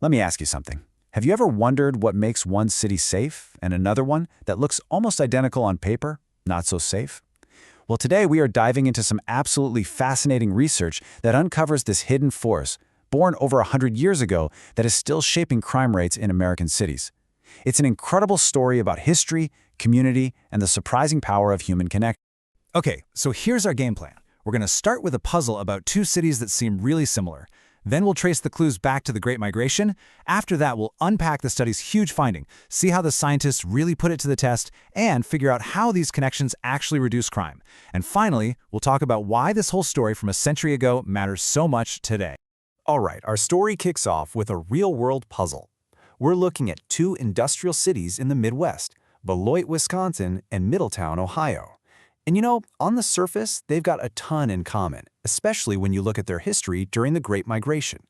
Let me ask you something. Have you ever wondered what makes one city safe and another one that looks almost identical on paper, not so safe? Well, today we are diving into some absolutely fascinating research that uncovers this hidden force, born over 100 years ago, that is still shaping crime rates in American cities. It's an incredible story about history, community, and the surprising power of human connection. Okay, so here's our game plan. We're going to start with a puzzle about two cities that seem really similar. Then we'll trace the clues back to the Great Migration. After that, we'll unpack the study's huge finding, see how the scientists really put it to the test, and figure out how these connections actually reduce crime. And finally, we'll talk about why this whole story from a century ago matters so much today. All right, our story kicks off with a real-world puzzle. We're looking at two industrial cities in the Midwest, Beloit, Wisconsin, and Middletown, Ohio. And you know, on the surface, they've got a ton in common, especially when you look at their history during the Great Migration.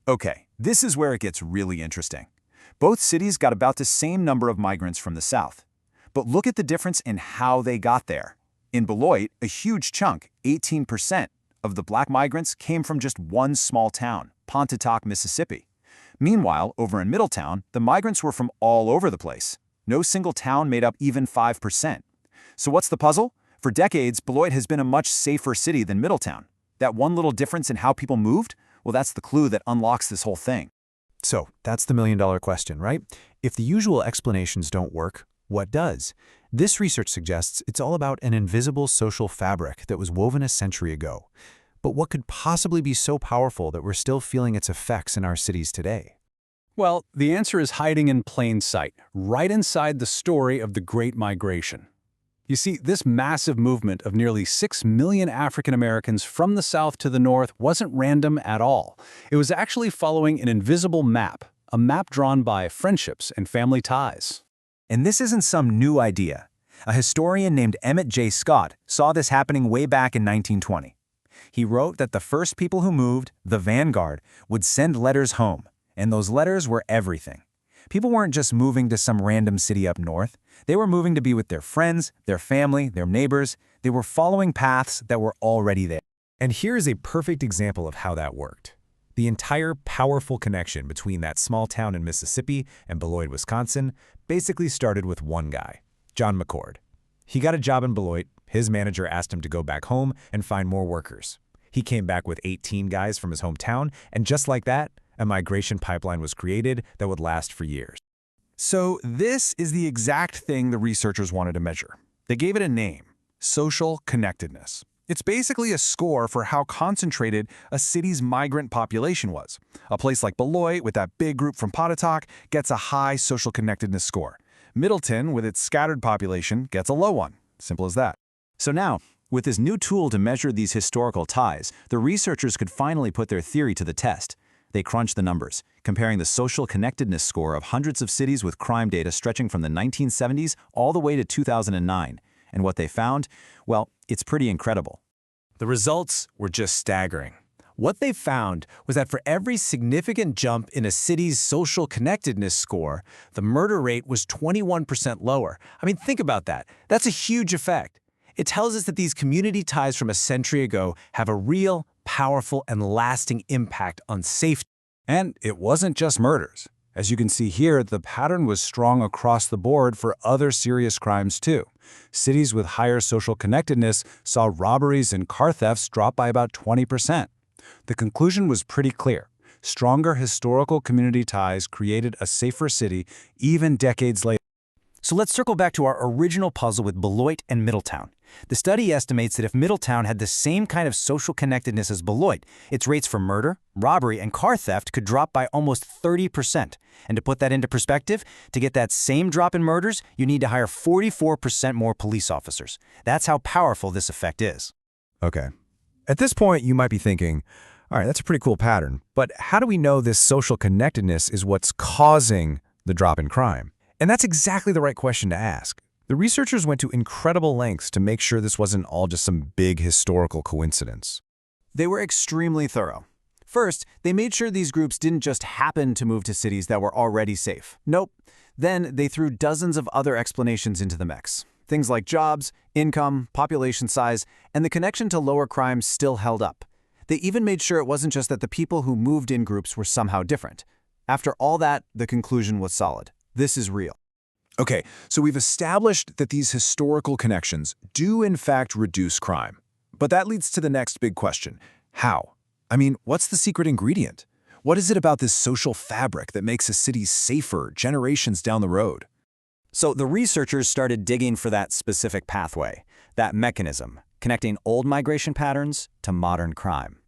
Okay, this is where it gets really interesting. Both cities got about the same number of migrants from the South. But look at the difference in how they got there. In Beloit, a huge chunk, 18%, of the black migrants came from just one small town, Pontotoc, Mississippi. Meanwhile, over in Middletown, the migrants were from all over the place. No single town made up even 5%. So what's the puzzle? For decades, Beloit has been a much safer city than Middletown. That one little difference in how people moved? Well, that's the clue that unlocks this whole thing. So that's the million-dollar question, right? If the usual explanations don't work, what does? This research suggests it's all about an invisible social fabric that was woven a century ago. But what could possibly be so powerful that we're still feeling its effects in our cities today? Well, the answer is hiding in plain sight, right inside the story of the Great Migration. You see, this massive movement of nearly 6 million African Americans from the South to the North wasn't random at all. It was actually following an invisible map, a map drawn by friendships and family ties. And this isn't some new idea. A historian named Emmett J. Scott saw this happening way back in 1920. He wrote that the first people who moved, the vanguard, would send letters home, and those letters were everything. People weren't just moving to some random city up north. They were moving to be with their friends, their family, their neighbors. They were following paths that were already there. And here's a perfect example of how that worked. The entire powerful connection between that small town in Mississippi and Beloit, Wisconsin, basically started with one guy, John McCord. He got a job in Beloit. His manager asked him to go back home and find more workers. He came back with 18 guys from his hometown, and just like that, a migration pipeline was created that would last for years. So this is the exact thing the researchers wanted to measure. They gave it a name, social connectedness. It's basically a score for how concentrated a city's migrant population was. A place like Beloit, with that big group from Pontotoc, gets a high social connectedness score. Middleton, with its scattered population, gets a low one. Simple as that. So now, with this new tool to measure these historical ties, the researchers could finally put their theory to the test. They crunched the numbers, comparing the social connectedness score of hundreds of cities with crime data stretching from the 1970s all the way to 2009. And what they found? Well, it's pretty incredible. The results were just staggering. What they found was that for every significant jump in a city's social connectedness score, the murder rate was 21% lower. I mean, think about that. That's a huge effect. It tells us that these community ties from a century ago have a real, powerful, and lasting impact on safety. And it wasn't just murders. As you can see here, the pattern was strong across the board for other serious crimes too. Cities with higher social connectedness saw robberies and car thefts drop by about 20%. The conclusion was pretty clear. Stronger historical community ties created a safer city even decades later. So let's circle back to our original puzzle with Beloit and Middletown. The study estimates that if Middletown had the same kind of social connectedness as Beloit, its rates for murder, robbery, and car theft could drop by almost 30%. And to put that into perspective, to get that same drop in murders, you need to hire 44% more police officers. That's how powerful this effect is. Okay. At this point, you might be thinking, all right, that's a pretty cool pattern, but how do we know this social connectedness is what's causing the drop in crime? And that's exactly the right question to ask. The researchers went to incredible lengths to make sure this wasn't all just some big historical coincidence. They were extremely thorough. First, they made sure these groups didn't just happen to move to cities that were already safe. Nope. Then they threw dozens of other explanations into the mix. Things like jobs, income, population size, and the connection to lower crime still held up. They even made sure it wasn't just that the people who moved in groups were somehow different. After all that, the conclusion was solid. This is real. Okay, so we've established that these historical connections do in fact reduce crime. But that leads to the next big question. How? I mean, what's the secret ingredient? What is it about this social fabric that makes a city safer generations down the road? So the researchers started digging for that specific pathway, that mechanism, connecting old migration patterns to modern crime.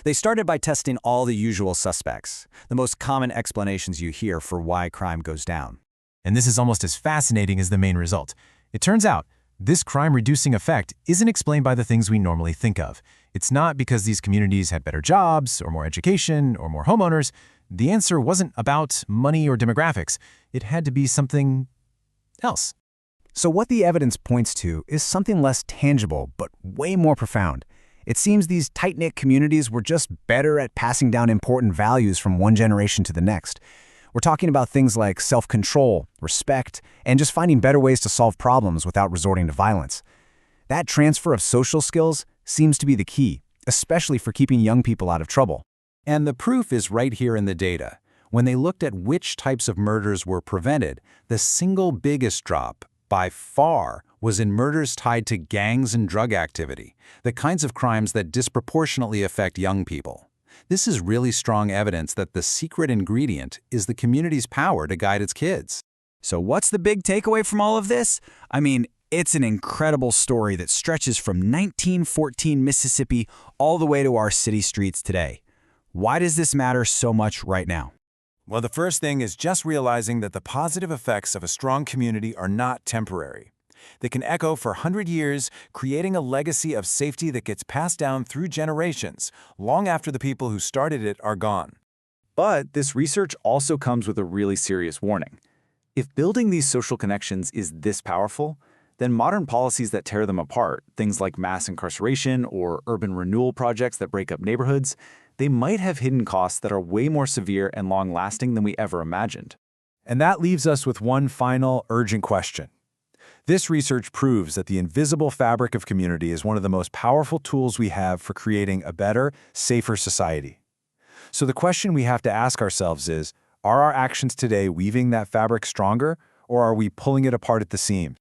They started by testing all the usual suspects, the most common explanations you hear for why crime goes down. And this is almost as fascinating as the main result. It turns out, this crime-reducing effect isn't explained by the things we normally think of. It's not because these communities had better jobs, or more education, or more homeowners. The answer wasn't about money or demographics. It had to be something else. So what the evidence points to is something less tangible, but way more profound. It seems these tight-knit communities were just better at passing down important values from one generation to the next. We're talking about things like self-control, respect, and just finding better ways to solve problems without resorting to violence. That transfer of social skills seems to be the key, especially for keeping young people out of trouble. And the proof is right here in the data. When they looked at which types of murders were prevented, the single biggest drop, by far, was in murders tied to gangs and drug activity, the kinds of crimes that disproportionately affect young people. This is really strong evidence that the secret ingredient is the community's power to guide its kids. So what's the big takeaway from all of this? I mean, it's an incredible story that stretches from 1914 Mississippi all the way to our city streets today. Why does this matter so much right now? Well, the first thing is just realizing that the positive effects of a strong community are not temporary. They can echo for 100 years, creating a legacy of safety that gets passed down through generations, long after the people who started it are gone. But this research also comes with a really serious warning. If building these social connections is this powerful, then modern policies that tear them apart, things like mass incarceration or urban renewal projects that break up neighborhoods, they might have hidden costs that are way more severe and long-lasting than we ever imagined. And that leaves us with one final urgent question. This research proves that the invisible fabric of community is one of the most powerful tools we have for creating a better, safer society. So the question we have to ask ourselves is, are our actions today weaving that fabric stronger, or are we pulling it apart at the seams?